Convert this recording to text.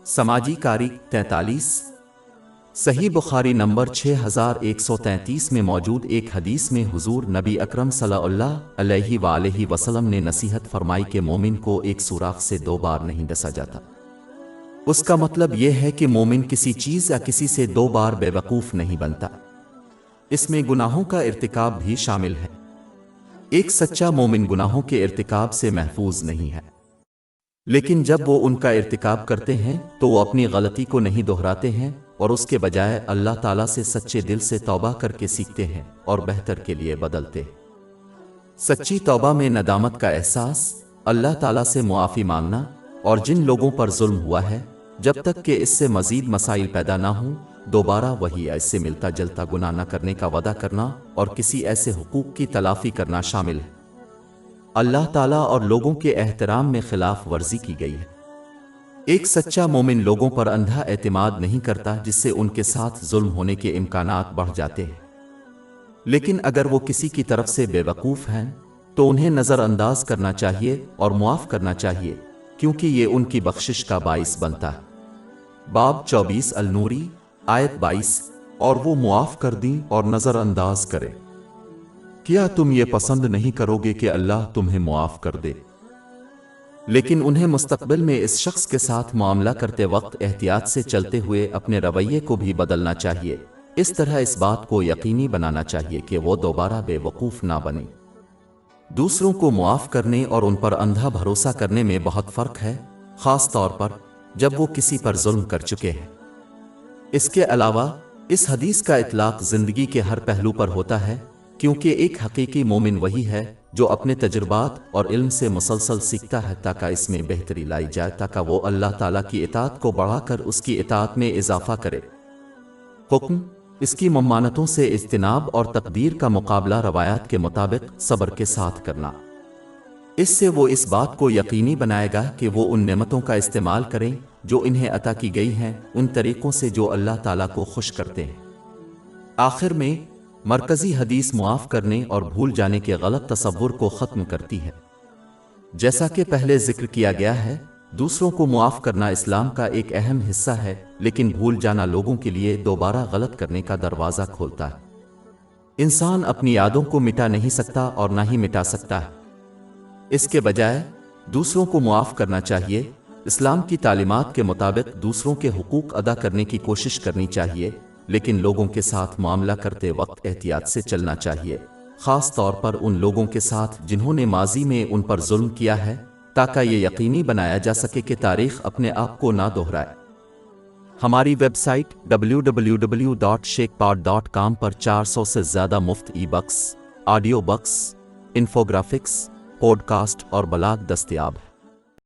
سماجی کاری 43 صحیح بخاری نمبر 6133 میں موجود ایک حدیث میں حضور نبی اکرم صلی اللہ علیہ وآلہ وسلم نے نصیحت فرمائی کہ مومن کو ایک سوراخ سے 2 بار نہیں ڈسا جاتا۔ اس کا مطلب یہ ہے کہ مومن کسی چیز یا کسی سے 2 بار بے وقوف نہیں بنتا۔ اس میں گناہوں کا ارتکاب بھی شامل ہے۔ ایک سچا مومن گناہوں کے ارتکاب سے محفوظ نہیں ہے، لیکن جب وہ ان کا ارتکاب کرتے ہیں تو وہ اپنی غلطی کو نہیں دہراتے ہیں اور اس کے بجائے اللہ تعالیٰ سے سچے دل سے توبہ کر کے سیکھتے ہیں اور بہتر کے لیے بدلتے ہیں۔ سچی توبہ میں ندامت کا احساس، اللہ تعالیٰ سے معافی مانگنا، اور جن لوگوں پر ظلم ہوا ہے جب تک کہ اس سے مزید مسائل پیدا نہ ہوں دوبارہ وہی ایسے ملتا جلتا گناہ نہ کرنے کا وعدہ کرنا اور کسی ایسے حقوق کی تلافی کرنا شامل ہے اللہ تعالیٰ اور لوگوں کے احترام میں خلاف ورزی کی گئی ہے۔ ایک سچا مومن لوگوں پر اندھا اعتماد نہیں کرتا جس سے ان کے ساتھ ظلم ہونے کے امکانات بڑھ جاتے ہیں، لیکن اگر وہ کسی کی طرف سے بے وقوف ہیں تو انہیں نظر انداز کرنا چاہیے اور معاف کرنا چاہیے، کیونکہ یہ ان کی بخشش کا باعث بنتا ہے۔ باب 24 النوری آیت 22 اور وہ معاف کر دیں اور نظر انداز کرے۔ کیا تم یہ پسند نہیں کرو گے کہ اللہ تمہیں معاف کر دے؟ لیکن انہیں مستقبل میں اس شخص کے ساتھ معاملہ کرتے وقت احتیاط سے چلتے ہوئے اپنے رویے کو بھی بدلنا چاہیے، اس طرح اس بات کو یقینی بنانا چاہیے کہ وہ دوبارہ بے وقوف نہ بنے۔ دوسروں کو معاف کرنے اور ان پر اندھا بھروسہ کرنے میں بہت فرق ہے، خاص طور پر جب وہ کسی پر ظلم کر چکے ہیں۔ اس کے علاوہ اس حدیث کا اطلاق زندگی کے ہر پہلو پر ہوتا ہے، کیونکہ ایک حقیقی مومن وہی ہے جو اپنے تجربات اور علم سے مسلسل سیکھتا ہے تاکہ اس میں بہتری لائی جائے، تاکہ وہ اللہ تعالیٰ کی اطاعت کو بڑھا کر اس کی اطاعت میں اضافہ کرے۔ حکم اس کی ممانتوں سے اجتناب اور تقدیر کا مقابلہ روایات کے مطابق صبر کے ساتھ کرنا۔ اس سے وہ اس بات کو یقینی بنائے گا کہ وہ ان نعمتوں کا استعمال کریں جو انہیں عطا کی گئی ہیں ان طریقوں سے جو اللہ تعالیٰ کو خوش کرتے ہیں۔ آخر میں مرکزی حدیث معاف کرنے اور بھول جانے کے غلط تصور کو ختم کرتی ہے۔ جیسا کہ پہلے ذکر کیا گیا ہے، دوسروں کو معاف کرنا اسلام کا ایک اہم حصہ ہے، لیکن بھول جانا لوگوں کے لیے دوبارہ غلط کرنے کا دروازہ کھولتا ہے۔ انسان اپنی یادوں کو مٹا نہیں سکتا اور نہ ہی مٹا سکتا ہے۔ اس کے بجائے دوسروں کو معاف کرنا چاہیے۔ اسلام کی تعلیمات کے مطابق دوسروں کے حقوق ادا کرنے کی کوشش کرنی چاہیے، لیکن لوگوں کے ساتھ معاملہ کرتے وقت احتیاط سے چلنا چاہیے، خاص طور پر ان لوگوں کے ساتھ جنہوں نے ماضی میں ان پر ظلم کیا ہے، تاکہ یہ یقینی بنایا جا سکے کہ تاریخ اپنے آپ کو نہ دہرائے۔ ہماری ویب سائٹ www.shekpod.com پر 400 سے زیادہ مفت e books, audio books, infographics, podcast اور بلاگ دستیاب ہے۔